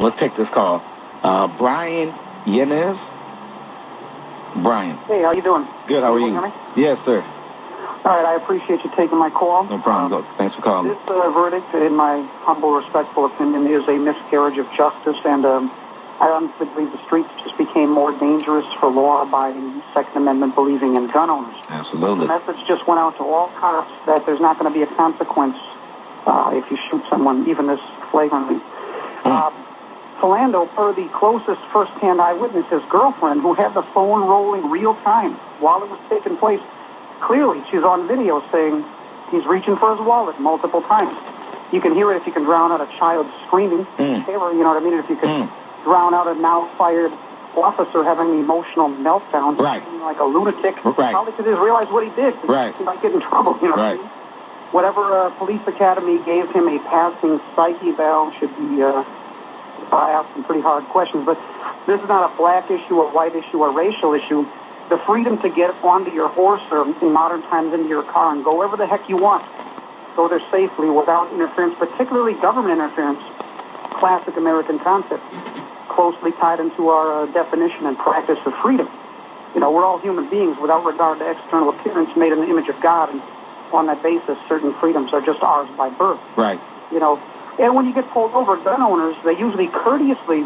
Let's take this call. Brian Yanez. Brian. Hey, how you doing? Good, how are you? Can hear me? Yes, sir. All right, I appreciate you taking my call. No problem. Thanks for calling. This verdict, in my humble, respectful opinion, is a miscarriage of justice, and I honestly believe the streets just became more dangerous for law-abiding, Second Amendment-believing, and gun owners. Absolutely. The message just went out to all cops that there's not going to be a consequence if you shoot someone, even this flagrantly. Philando, per the closest first-hand eyewitness, his girlfriend, who had the phone rolling real time while it was taking place, clearly she's on video saying he's reaching for his wallet multiple times. You can hear it if you can drown out a child screaming. Terror, you know what I mean? If you could drown out a now-fired officer having an emotional meltdown, right, like a lunatic, right, probably because he realized what he did. Right. He might get in trouble, you know what I mean? Whatever police academy gave him a passing psyche valve should be asked some pretty hard questions. But this is not a black issue, a white issue, a racial issue. The freedom to get onto your horse or in modern times into your car and go wherever the heck you want, go there safely without interference, particularly government interference, classic American concept, closely tied into our definition and practice of freedom. You know, we're all human beings without regard to external appearance, made in the image of God, and on that basis, certain freedoms are just ours by birth. Right. You know, and when you get pulled over, gun owners, they usually courteously,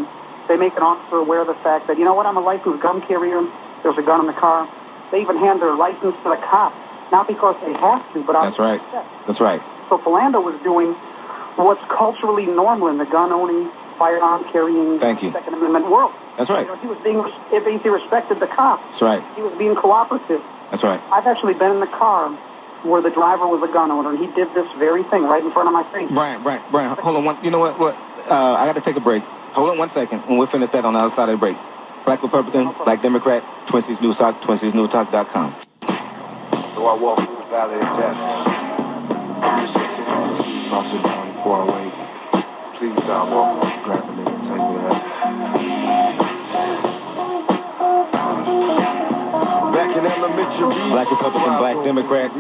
they make an officer aware of the fact that, you know what, I'm a licensed gun carrier, there's a gun in the car. They even hand their license to the cop, not because they have to, but out of respect. That's right. So Philando was doing what's culturally normal in the gun-owning, firearm-carrying, Second Amendment world. That's right. You know, he was being, if he respected the cop, that's right, he was being cooperative. That's right. I've actually been in the car where the driver was a gun owner, and he did this very thing right in front of my face. Brian, hold on. You know what? I got to take a break. Hold on 1 second, and we'll finish that on the other side of the break. Black Republican, Black Democrat, Twin Cities News Talk, TwinCitiesNewsTalk.com. So I walk through the valley of death. Crossing down before I wake. Please stop walking, grab a nigga, and take me out. Back in elementary. Black Republican, Black Democrat.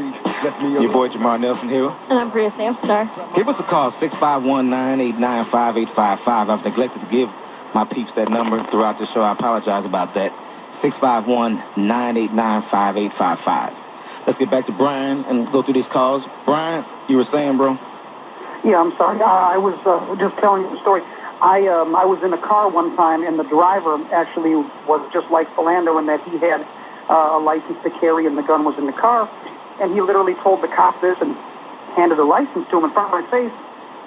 Your boy Jamar Nelson here. And I'm Bria Samstar. Give us a call, 651-989-5855. I've neglected to give my peeps that number throughout the show. I apologize about that. 651-989-5855. Let's get back to Brian and go through these calls. Brian, you were saying, bro? Yeah, I'm sorry. I was just telling you the story. I was in a car one time, and the driver actually was just like Philando in that he had a license to carry, and the gun was in the car. And he literally told the cop this and handed the license to him in front of my face.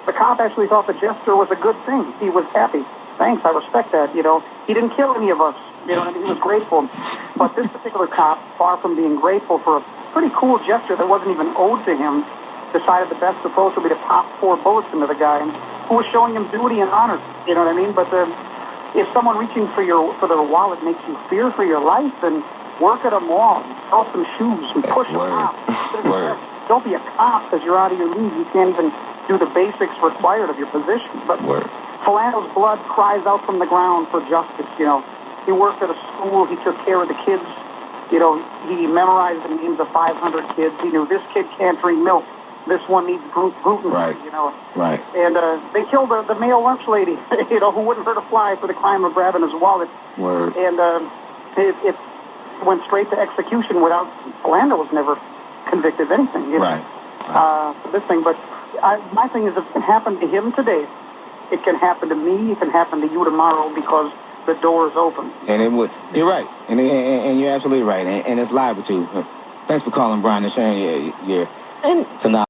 The cop actually thought the gesture was a good thing. He was happy. Thanks, I respect that, you know. He didn't kill any of us, you know what I mean? He was grateful. But this particular cop, far from being grateful for a pretty cool gesture that wasn't even owed to him, decided the best approach would be to pop 4 bullets into the guy who was showing him duty and honor, you know what I mean? But if someone reaching for their wallet makes you fear for your life, then work at a mall, sell some shoes, and push them out. Don't be a cop because you're out of your league. You can't even do the basics required of your position. But Philando's blood cries out from the ground for justice, you know. He worked at a school. He took care of the kids. You know, he memorized the names of 500 kids. He knew this kid can't drink milk. This one needs gluten, you know. Right. And they killed the male lunch lady, you know, who wouldn't hurt a fly for the crime of grabbing his wallet. And it went straight to execution without, Philando was never convicted of anything, you know, for this thing. But my thing is, if it can happen to him today, it can happen to me, it can happen to you tomorrow because the door is open. And it would. You're right. And you're absolutely right. And it's live with you. Thanks for calling, Brian, and sharing your tonight.